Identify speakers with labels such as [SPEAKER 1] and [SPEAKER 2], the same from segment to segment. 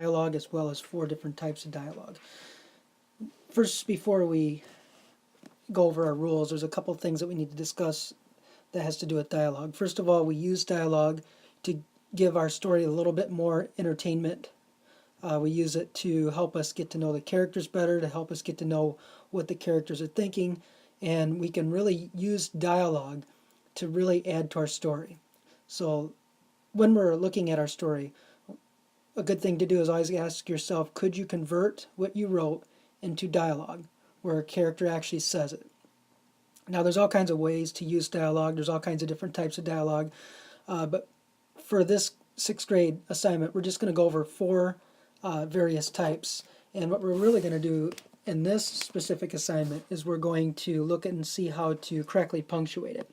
[SPEAKER 1] dialogue as well as 4 different types of dialogue. First, before we go over our rules, there's a couple things that we need to discuss that has to do with dialogue. First of all, we use dialogue to give our story a little bit more entertainment. We use it to help us get to know the characters better, to help us get to know what the characters are thinking, and we can really use dialogue to really add to our story. So when we're looking at our story, a good thing to do is always ask yourself, could you convert what you wrote into dialogue where a character actually says it? Now, there's all kinds of ways to use dialogue. There's all kinds of different types of dialogue. But for this 6th grade assignment, we're just going to go over 4 various types. And what we're really going to do in this specific assignment is we're going to look at and see how to correctly punctuate it.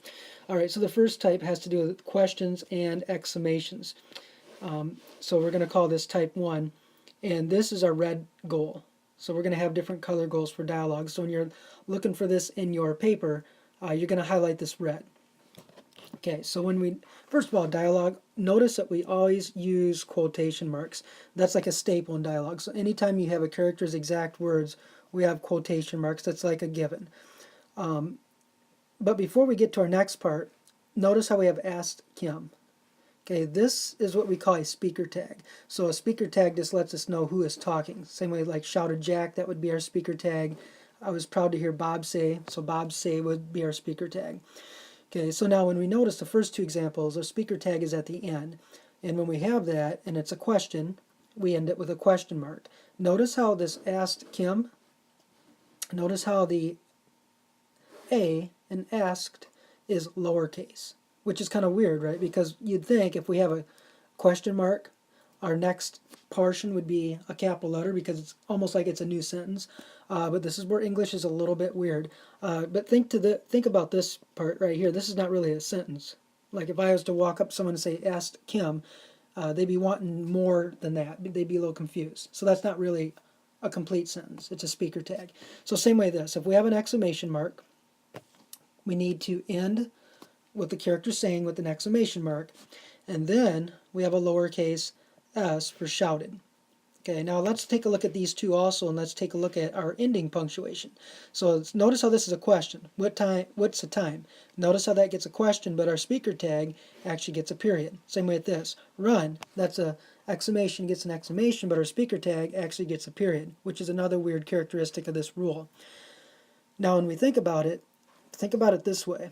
[SPEAKER 1] All right, so the first type has to do with questions and exclamations. So we're going to call this type 1, and this is our red goal. So we're going to have different color goals for dialogue. So when you're looking for this in your paper, you're going to highlight this red. Okay, so when we, first of all, dialogue, notice that we always use quotation marks. That's like a staple in dialogue. So anytime you have a character's exact words, we have quotation marks. That's like a given. But before we get to our next part, notice how we have asked Kim. Okay, this is what we call a speaker tag. So a speaker tag just lets us know who is talking. Same way like shouted Jack, that would be our speaker tag. I was proud to hear Bob say, so Bob say would be our speaker tag. Okay, so now when we notice the first 2 examples, our speaker tag is at the end. And when we have that, and it's a question, we end it with a question mark. Notice how this asked Kim, notice how the A in asked is lowercase, which is kind of weird, right? Because you'd think if we have a question mark, our next portion would be a capital letter because it's almost like it's a new sentence. But this is where English is a little bit weird. But think about this part right here. This is not really a sentence. Like if I was to walk up to someone and say, asked Kim, they'd be wanting more than that. They'd be a little confused. So that's not really a complete sentence. It's a speaker tag. So same way this. If we have an exclamation mark, we need to end what the character's saying with an exclamation mark, and then we have a lowercase s for shouted. Okay, now let's take a look at these 2 also, and let's take a look at our ending punctuation. So notice how this is a question. What's the time? Notice how that gets a question, but our speaker tag actually gets a period. Same way with this. Run, that's a exclamation gets an exclamation, but our speaker tag actually gets a period, which is another weird characteristic of this rule. Now when we think about it this way.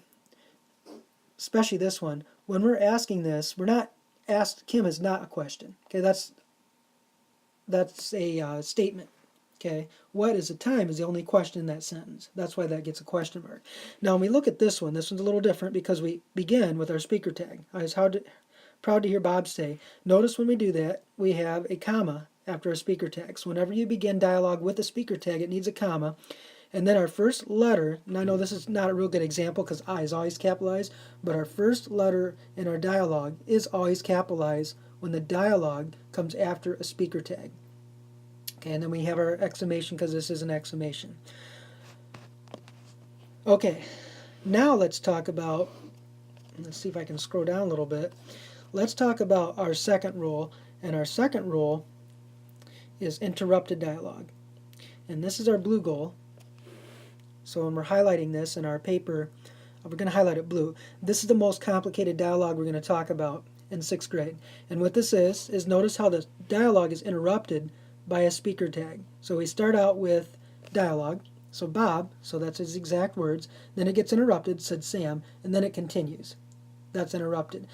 [SPEAKER 1] Especially this one, when we're asking this, we're not asked Kim is not a question. Okay, that's a statement. Okay, what is the time is the only question in that sentence. That's why that gets a question mark. Now when we look at this one's a little different because we begin with our speaker tag. I was proud to hear Bob say. Notice when we do that, we have a comma after a speaker tag. So whenever you begin dialogue with a speaker tag, it needs a comma. And then our first letter, and I know this is not a real good example because I is always capitalized, but our first letter in our dialogue is always capitalized when the dialogue comes after a speaker tag. Okay, and then we have our exclamation because this is an exclamation. Okay, now let's talk about, let's see if I can scroll down a little bit. Let's talk about our second rule, and our second rule is interrupted dialogue. And this is our blue goal. So when we're highlighting this in our paper, we're going to highlight it blue. This is the most complicated dialogue we're going to talk about in 6th grade. And what this is notice how the dialogue is interrupted by a speaker tag. So we start out with dialogue. So Bob, so that's his exact words. Then it gets interrupted, said Sam, and then it continues. That's interrupted.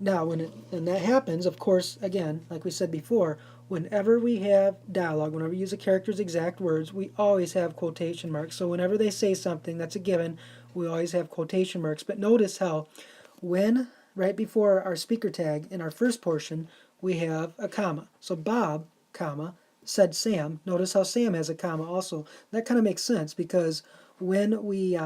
[SPEAKER 1] Now when that happens, of course, again, like we said before, whenever we have dialogue, whenever we use a character's exact words, we always have quotation marks. So whenever they say something, that's a given, we always have quotation marks. But notice how when, right before our speaker tag in our first portion, we have a comma. So Bob, comma, said Sam. Notice how Sam has a comma also. That kind of makes sense because when we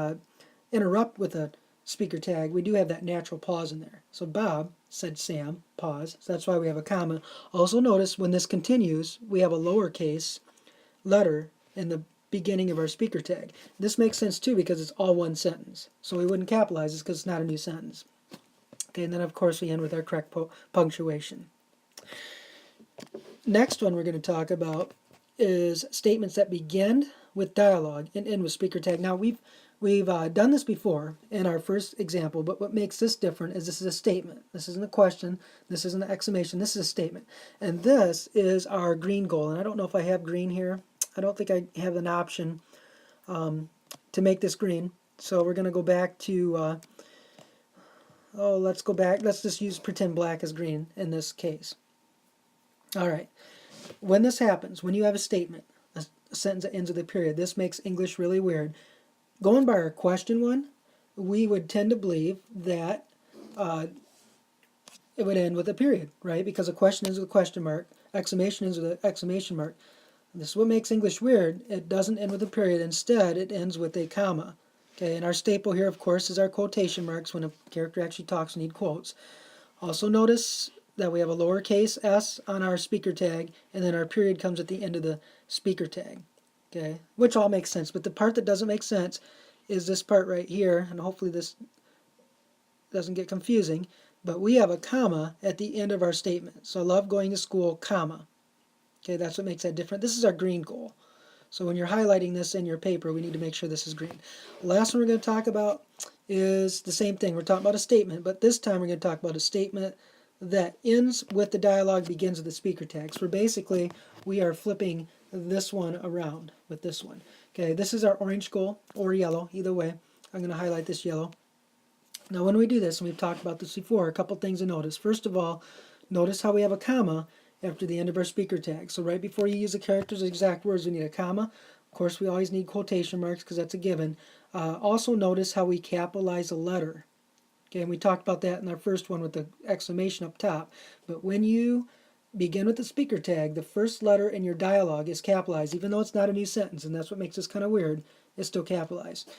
[SPEAKER 1] interrupt with a speaker tag, we do have that natural pause in there. So Bob said Sam, pause. So that's why we have a comma. Also notice when this continues, we have a lowercase letter in the beginning of our speaker tag. This makes sense too because it's all one sentence. So we wouldn't capitalize this because it's not a new sentence. Okay, and then of course we end with our correct punctuation. Next one we're going to talk about is statements that begin with dialogue and end with speaker tag. Now we've done this before in our first example, but what makes this different is this is a statement. This isn't a question. This isn't an exclamation. This is a statement, and this is our green goal. And I don't know if I have green here. I don't think I have an option to make this green. So we're going to go back to. Let's go back. Let's just use pretend black as green in this case. All right. When this happens, when you have a statement, a sentence that ends with a period, this makes English really weird. Going by our question one, we would tend to believe that it would end with a period, right? Because a question ends with a question mark, exclamation ends with an exclamation mark. This is what makes English weird. It doesn't end with a period. Instead, it ends with a comma. Okay, and our staple here, of course, is our quotation marks. When a character actually talks, we need quotes. Also notice that we have a lowercase s on our speaker tag, and then our period comes at the end of the speaker tag. Okay, which all makes sense. But the part that doesn't make sense is this part right here, and hopefully this doesn't get confusing. But we have a comma at the end of our statement. So I love going to school, comma. Okay, that's what makes that different. This is our green goal. So when you're highlighting this in your paper, we need to make sure this is green. The last one we're going to talk about is the same thing. We're talking about a statement, but this time we're going to talk about a statement that ends with the dialogue, begins with the speaker tag. So basically, we are flipping this one around with this one. Okay, this is our orange goal or yellow, either way. I'm going to highlight this yellow. Now when we do this, and we've talked about this before, a couple things to notice. First of all, notice how we have a comma after the end of our speaker tag. So right before you use the characters, exact words, we need a comma. Of course, we always need quotation marks because that's a given. Also notice how we capitalize a letter. Okay, and we talked about that in our first one with the exclamation up top. But when you begin with the speaker tag, the first letter in your dialogue is capitalized, even though it's not a new sentence, and that's what makes this kind of weird. It's still capitalized.